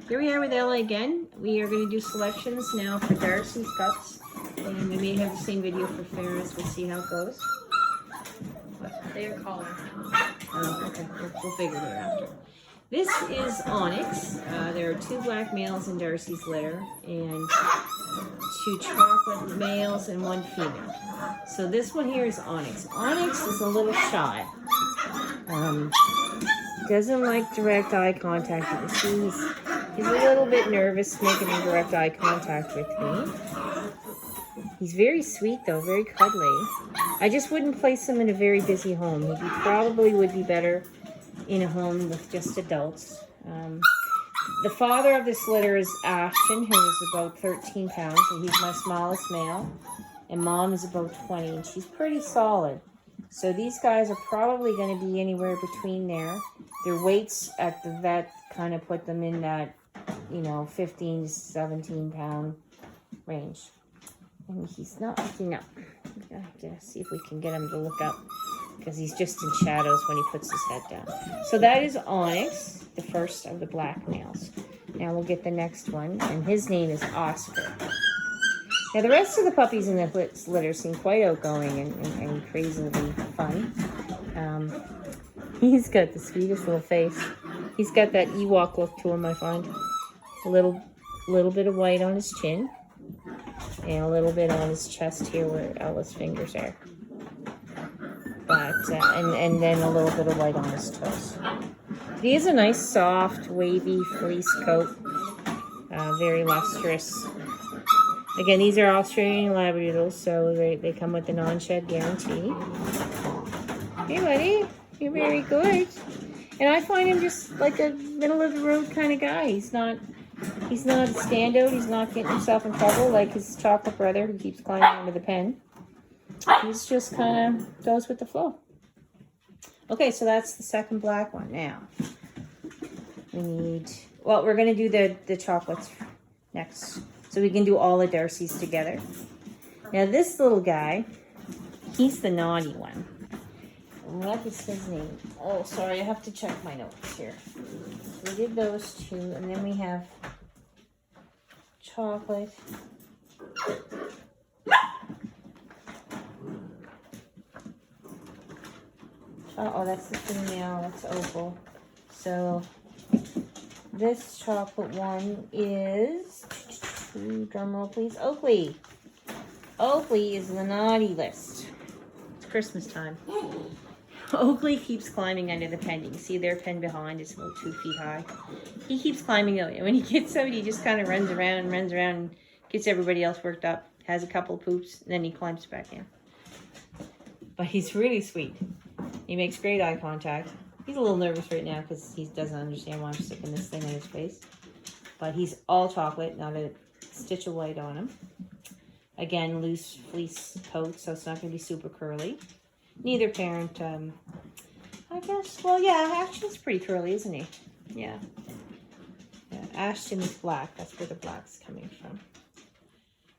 here we are with Ella again. We are going to do selections now for Darcy's pups. And we may have the same video for Farah's. We'll see how it goes. They're collar. Oh, okay. We'll figure it out after. This is Onyx. There are 2 black males in Darcy's litter and 2 chocolate males and 1 female. So this one here is Onyx. Onyx is a little shy. Doesn't like direct eye contact. You can see he's a little bit nervous making direct eye contact with me. He's very sweet though, very cuddly. I just wouldn't place him in a very busy home. He probably would be better in a home with just adults. The father of this litter is Ashton, who is about 13 pounds, and he's my smallest male. And mom is about 20, and she's pretty solid. So these guys are probably going to be anywhere between there. Their weights at the vet kind of put them in that, 15 to 17 pound range. And he's not looking up. I have to see if we can get him to look up, because he's just in shadows when he puts his head down. So that is Onyx, the first of the black males. Now we'll get the next one, and his name is Oscar. Now the rest of the puppies in the litter seem quite outgoing and crazily fun. He's got the sweetest little face. He's got that Ewok look to him, I find. A little bit of white on his chin, and a little bit on his chest here where Ella's fingers are. But and then a little bit of white on his toes. He has a nice, soft, wavy fleece coat. Very lustrous. Again, these are Australian Labradoodles, so they come with the non-shed guarantee. Hey, buddy. You're very good. And I find him just like a middle-of-the-road kind of guy. He's not a standout. He's not getting himself in trouble like his chocolate brother who keeps climbing into the pen. He's just kind of goes with the flow. Okay, so that's the second black one. Now, we're going to do the chocolates next. So we can do all the Darcys together. Now this little guy, he's the naughty one. What is his name? Oh, sorry, I have to check my notes here. So we did those 2, and then we have chocolate. Oh, that's the female, that's Opal. So this chocolate one is, drum roll please, Oakley. Oakley is the naughty list. It's Christmas time. Oakley keeps climbing under the pen. You can see their pen behind is about 2 feet high. He keeps climbing out, and when he gets out, he just kind of runs around, and gets everybody else worked up, has a couple of poops, and then he climbs back in. But he's really sweet. He makes great eye contact. He's a little nervous right now because he doesn't understand why I'm sticking this thing in his face. But he's all chocolate, not a stitch of white on him. Again, loose fleece coat, so it's not going to be super curly. Neither parent, I guess, well, yeah, Ashton's pretty curly, isn't he? Yeah. Ashton is black. That's where the black's coming from.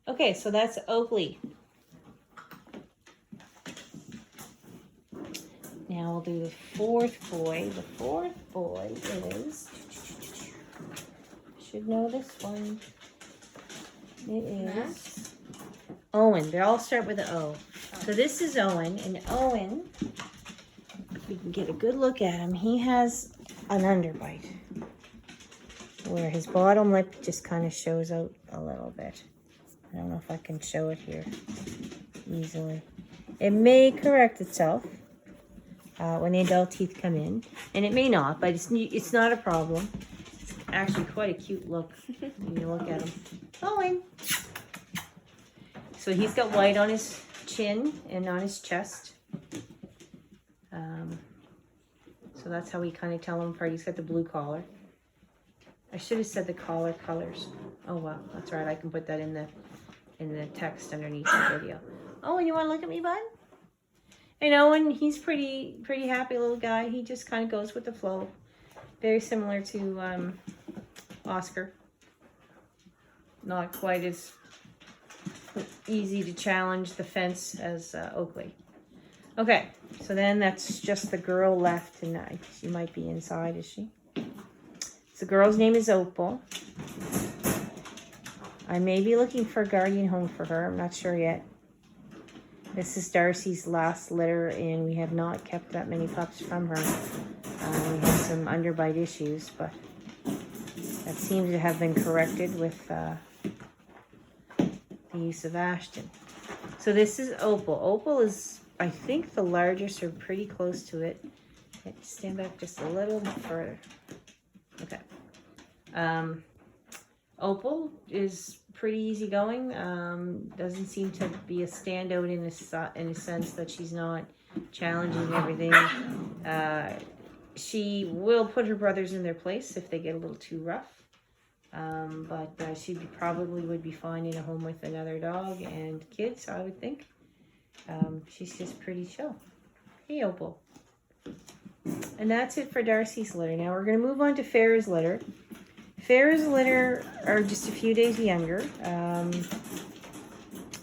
Okay, so that's Oakley. Now we'll do the fourth boy. The fourth boy is, should know this one. It is Owen. They all start with an O. So this is Owen, and Owen, if we can get a good look at him, he has an underbite where his bottom lip just kind of shows out a little bit. I don't know if I can show it here easily. It may correct itself when the adult teeth come in, and it may not, but it's not a problem. It's actually quite a cute look when you look at him. Owen. So he's got white on his chin and on his chest. So that's how we kind of tell him apart. He's got the blue collar. I should have said the collar colors. Oh well, that's right. I can put that in the text underneath the video. Oh, and you want to look at me, bud? And Owen, he's pretty happy little guy. He just kind of goes with the flow. Very similar to Oscar. Not quite as easy to challenge the fence as Oakley. Okay, so then that's just the girl left, and she might be inside, is she? The girl's name is Opal. I may be looking for a guardian home for her. I'm not sure yet. This is Darcy's last litter, and we have not kept that many pups from her. We have some underbite issues, but that seems to have been corrected with the use of Ashton. So this is Opal. Opal is, I think, the largest, or pretty close to it. Stand back just a little further. Okay. Opal is pretty easygoing. Doesn't seem to be a standout in a sense that she's not challenging everything. She will put her brothers in their place if they get a little too rough. But she probably would be fine in a home with another dog and kids, I would think. She's just pretty chill. Hey, Opal. And that's it for Darcy's litter. Now we're going to move on to Farah's litter. Farah's litter are just a few days younger.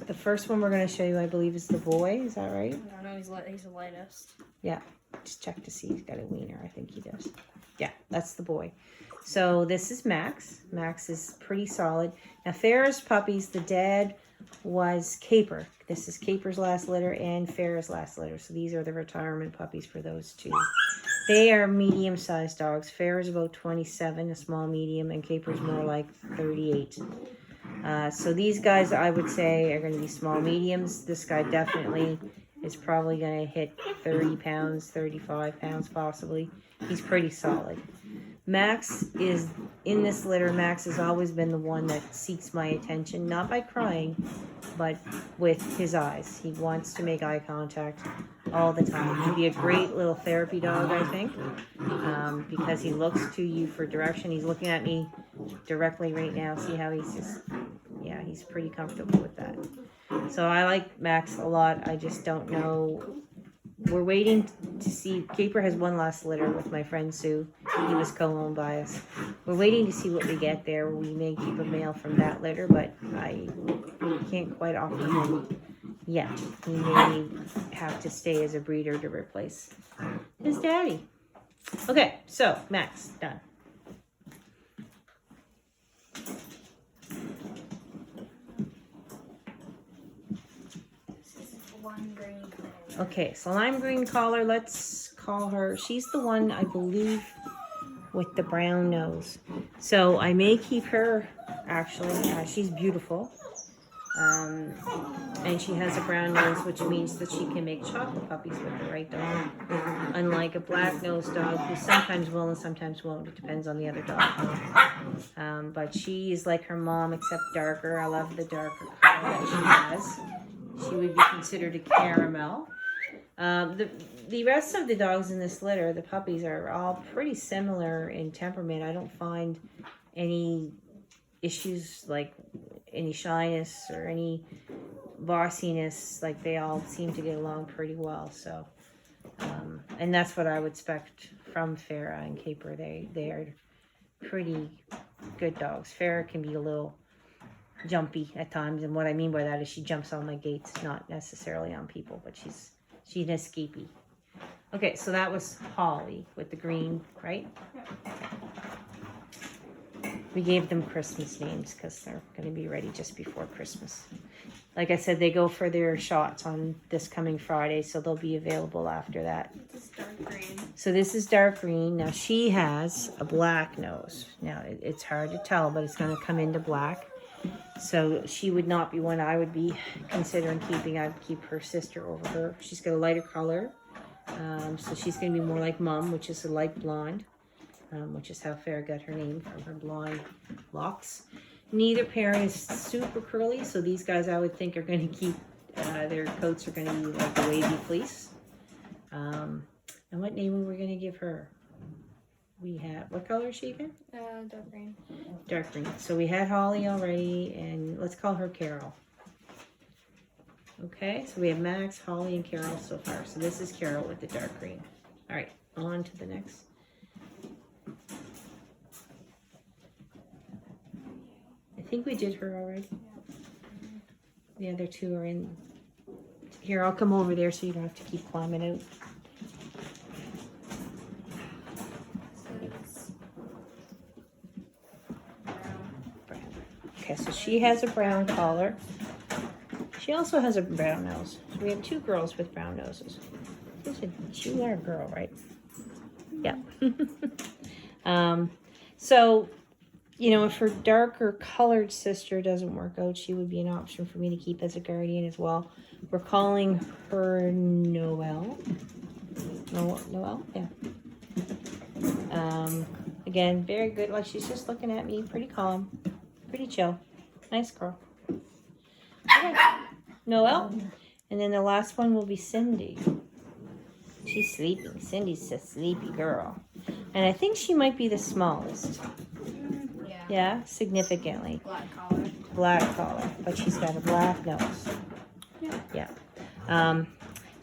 The first one we're going to show you, I believe, is the boy. Is that right? I don't know, he's the lightest. Yeah, just check to see he's got a wiener. I think he does. Yeah, that's the boy. So this is Max. Max is pretty solid. Now Farah's puppies, the dad was Caper. This is Caper's last litter and Farah's last litter. So these are the retirement puppies for those two. They are medium-sized dogs. Farah's about 27, a small medium, and Caper's more like 38. So these guys, I would say, are going to be small mediums. This guy definitely is probably going to hit 30 pounds, 35 pounds possibly. He's pretty solid. Max is, in this litter, Max has always been the one that seeks my attention, not by crying, but with his eyes. He wants to make eye contact all the time. He'd be a great little therapy dog, I think, because he looks to you for direction. He's looking at me directly right now. See how he's just, yeah, he's pretty comfortable with that. So I like Max a lot. I just don't know. We're waiting to see. Caper has one last litter with my friend Sue. He was co-owned by us. We're waiting to see what we get there. We may keep a male from that litter, but I can't quite offer him yet. He may have to stay as a breeder to replace his daddy. Okay, so Max, done. Okay, so lime green collar, let's call her, she's the one, I believe, with the brown nose. So I may keep her, actually. She's beautiful. And she has a brown nose, which means that she can make chocolate puppies with the right dog. Unlike a black-nosed dog, who sometimes will and sometimes won't. It depends on the other dog. But she is like her mom, except darker. I love the darker color that she has. She would be considered a caramel. The rest of the dogs in this litter, the puppies, are all pretty similar in temperament. I don't find any issues like any shyness or any bossiness. Like, they all seem to get along pretty well. So, and that's what I would expect from Farah and Caper. They are pretty good dogs. Farah can be a little jumpy at times, and what I mean by that is she jumps on my gates, not necessarily on people, but she's an escapee. Okay, so that was Holly with the green, right? Okay. We gave them Christmas names because they're going to be ready just before Christmas. Like I said, they go for their shots on this coming Friday, so they'll be available after that. This is dark green. So this is dark green. Now she has a black nose. Now it's hard to tell, but it's going to come into black. So she would not be one I would be considering keeping. I'd keep her sister over her. She's got a lighter color. So she's going to be more like Mom, which is a light blonde, which is how Farah got her name, from her blonde locks. Neither parent is super curly, so these guys I would think are going to keep, their coats are going to be like a wavy fleece. And what name were we going to give her? We have, what color is she again? Dark green. Dark green. So we had Holly already, and let's call her Carol. Okay, so we have Max, Holly, and Carol so far. So this is Carol with the dark green. All right, on to the next. I think we did her already. The other two are in. Here, I'll come over there so you don't have to keep climbing out. Okay, so she has a brown collar. She also has a brown nose. So we have two girls with brown noses. You are a girl, right? Yeah. So, you know, if her darker colored sister doesn't work out, she would be an option for me to keep as a guardian as well. We're calling her Noelle. Noelle? Yeah. Again, very good. Like, she's just looking at me. Pretty calm. Pretty chill. Nice girl. Okay. Noelle. And then the last one will be Cindy. She's sleeping. Cindy's a sleepy girl. And I think she might be the smallest. Yeah. Yeah, significantly. Black collar. Black collar, but she's got a black nose. Yeah.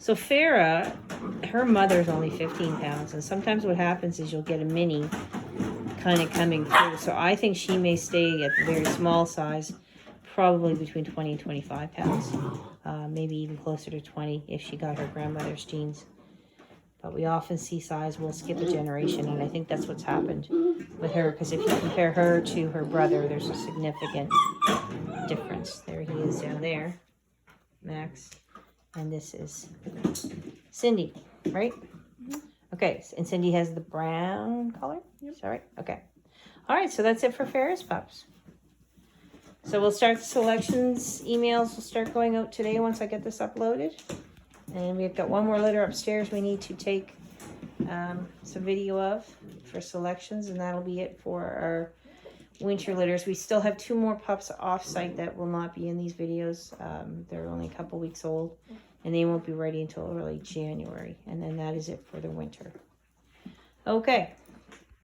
So Farah, her mother's only 15 pounds, and sometimes what happens is you'll get a mini kind of coming through. So I think she may stay at the very small size, probably between 20 and 25 pounds, maybe even closer to 20 if she got her grandmother's genes. But we often see size will skip a generation, and I think that's what's happened with her, because if you compare her to her brother, there's a significant difference. There he is down there, Max, and this is Cindy, right? Okay, and Cindy has the brown color? Yep. Is that right? Okay. All right, so that's it for Farah's pups. So we'll start the selections. Emails will start going out today once I get this uploaded. And we've got one more litter upstairs we need to take some video of for selections, and that'll be it for our winter litters. We still have two more pups off-site that will not be in these videos. They're only a couple weeks old, and they won't be ready until early January. And then that is it for the winter. Okay,